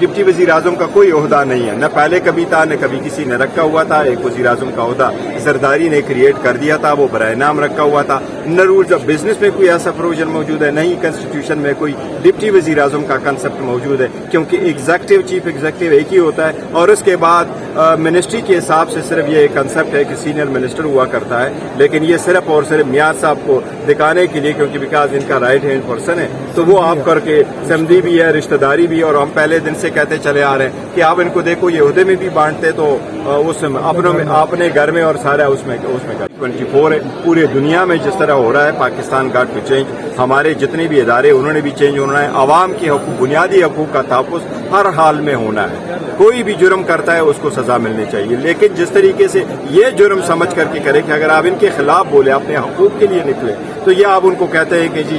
Deputy وزیر اعظم کا کوئی عہدہ نہیں ہے، نہ پہلے کبھی تھا نہ کبھی کسی نے رکھا ہوا تھا۔ ایک وزیر اعظم کا عہدہ زرداری نے کریٹ کر دیا تھا، وہ برائے نام رکھا ہوا تھا۔ نہ رولز آف بزنس میں کوئی ایسا پروویژن موجود ہے، نہ ہی کنسٹیٹیوشن میں کوئی ڈپٹی وزیر اعظم کا کنسپٹ موجود ہے، کیونکہ ایگزیکٹو چیف ایگزیکٹو ایک ہی ہوتا ہے، اور اس کے بعد منسٹری کے حساب سے صرف یہ کنسپٹ ہے کہ سینئر منسٹر ہوا کرتا ہے، لیکن یہ صرف اور صرف میاں صاحب کو دکھانے کے لیے، کیونکہ بیکاز ان کا رائٹ ہینڈ پرسن ہے، تو وہ آپ کر کے سمدھی بھی ہے، رشتہ داری بھی ہے، اور ہم پہلے دن سے کہتے چلے آ رہے ہیں کہ آپ ان کو دیکھو یہ عہدے میں بھی بانٹتے تو اس اپنوں میں اپنے گھر میں اور سارا اس میں 24 ہے۔ پورے دنیا میں جس طرح ہو رہا ہے پاکستان گاٹ ٹو چینج، ہمارے جتنے بھی ادارے انہوں نے بھی چینج ہونا ہے۔ عوام کے حقوق، بنیادی حقوق کا تحفظ ہر حال میں ہونا ہے۔ کوئی بھی جرم کرتا ہے اس کو سزا ملنی چاہیے، لیکن جس طریقے سے یہ جرم سمجھ کر کے کرے کہ اگر آپ ان کے خلاف بولے، اپنے حقوق کے لیے نکلے، تو یہ آپ ان کو کہتے ہیں کہ جی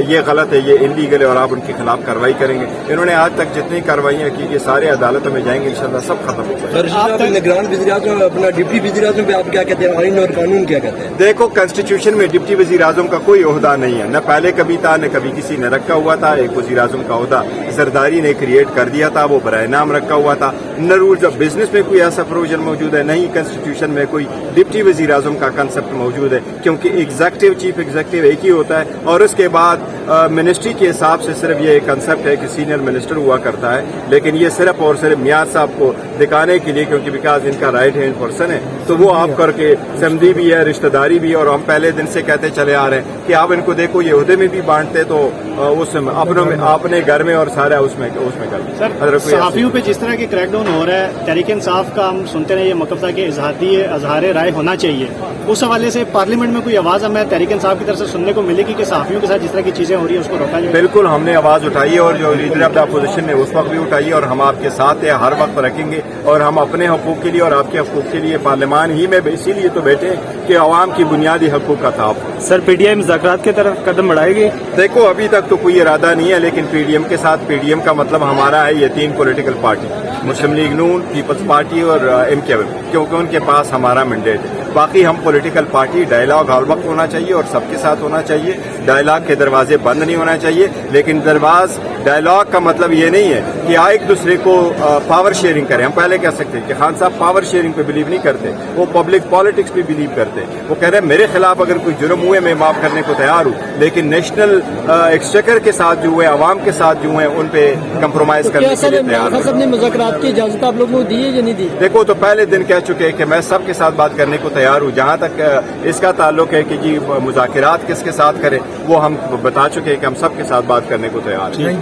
یہ غلط ہے، یہ انلیگل ہے، اور آپ ان کے خلاف کارروائی کریں گے۔ انہوں نے آج تک جتنی کارروائیاں کی یہ سارے عدالتوں میں جائیں گے، انشاءاللہ سب ختم ہو جائیں گے۔ آپ نگران وزیر اعظم اپنا ڈپٹی وزیر اعظم پہ آپ کیا کہتے ہیں، آئین اور قانون کیا کہتے ہیں؟ دیکھو، کنسٹیٹیوشن میں ڈپٹی وزیر اعظم کا کوئی عہدہ نہیں ہے، نہ پہلے کبھی تھا نہ کبھی کسی نے رکھا ہوا تھا۔ ایک وزیر اعظم کا عہدہ زرداری نے کریٹ کر دیا تھا، وہ برائے نام رکھا ہوا تھا۔ نہ رولز آف بزنس میں کوئی ایسا پروویژن موجود ہے، نہ ہی کنسٹیٹیوشن میں کوئی ڈپٹی وزیر اعظم کا کنسپٹ موجود ہے، کیونکہ ایگزیکٹو چیف ایگزیکٹو ایک ہی ہوتا ہے، اور اس کے بعد منسٹری کے حساب سے صرف یہ کنسپٹ ہے کہ سینئر منسٹر ہوا کرتا ہے، لیکن یہ صرف اور صرف میاں صاحب کو دکھانے کے لیے، کیونکہ بیکاز ان کا رائٹ ہینڈ پرسن ہے، تو وہ آپ کر کے سمدھی بھی ہے، رشتہ داری بھی ہے، اور ہم پہلے دن سے کہتے چلے آ رہے ہیں کہ آپ ان کو دیکھو یہ عہدے میں بھی بانٹتے تو اس اپنوں میں اپنے گھر میں اور سارا اس میں کرتے۔ سر، صحافیوں پہ جس طرح کی کریک ڈاؤن ہو رہا ہے، تحریک انصاف کا ہم سنتے رہے یہ مطلب تھا کہ اظہار رائے ہونا چاہیے، اس حوالے سے پارلیمنٹ میں کوئی آواز ہمیں تحریک انصاف کی طرف سے سننے کو ملے گی کہ صحافیوں کے ساتھ جس طرح کی چیزیں ہو رہی ہیں اس کو روکا جائے؟ بالکل، ہم نے آواز اٹھائی ہے، اور جو لیڈر آف دا اپوزیشن نے اس وقت بھی اٹھائی ہے، اور ہم آپ کے ساتھ ہیں، ہر وقت رکھیں گے، اور ہم اپنے حقوق کے لیے اور آپ کے حقوق کے لیے پارلیمان ہی میں اسی لیے تو بیٹھے ہیں کہ عوام کی بنیادی حقوق کا تحفظ۔ سر، پی ٹی آئی مذاکرات کی طرف قدم بڑھائے گی؟ دیکھو، ابھی تک تو کوئی ارادہ نہیں ہے، لیکن پی ڈی ایم کے ساتھ، پی ڈی ایم کا مطلب ہمارا ہے یہ 3 پولیٹیکل پارٹی، مسلم لیگ نون، پیپلز پارٹی اور ایم کیو ایم، کیونکہ ان کے پاس ہمارا مینڈیٹ ہے۔ باقی ہم پولیٹیکل پارٹی، ڈائلاگ ہر وقت ہونا چاہیے اور سب کے ساتھ ہونا چاہیے، ڈائلاگ کے دروازے بند نہیں ہونا چاہیے، لیکن ڈائلاگ کا مطلب یہ نہیں ہے کہ ایک دوسرے کو پاور شیئرنگ کریں۔ ہم پہلے کہہ سکتے ہیں کہ خان صاحب پاور شیئرنگ پہ بلیو نہیں کرتے، وہ پبلک پالیٹکس پہ بلیو کرتے ہیں۔ وہ کہہ رہے ہیں میرے خلاف اگر کوئی جرم ہوئے میں معاف کرنے کو تیار ہوں، لیکن نیشنل ایکسچیکر کے ساتھ جو ہوئے، عوام کے ساتھ جو ہیں، ان پہ کمپرومائز کرنے کے لیے تیار ہیں۔ صاحب نے مذاکرات کی اجازت آپ لوگوں کو دی ہے یا نہیں دی؟ دیکھو، تو پہلے دن کہہ چکے کہ میں سب کے ساتھ بات کرنے کو تیار ہوں۔ جہاں تک اس کا تعلق ہے کہ جی مذاکرات کس کے ساتھ کریں، وہ ہم بتا چکے کہ ہم سب کے ساتھ بات کرنے کو تیار ہیں۔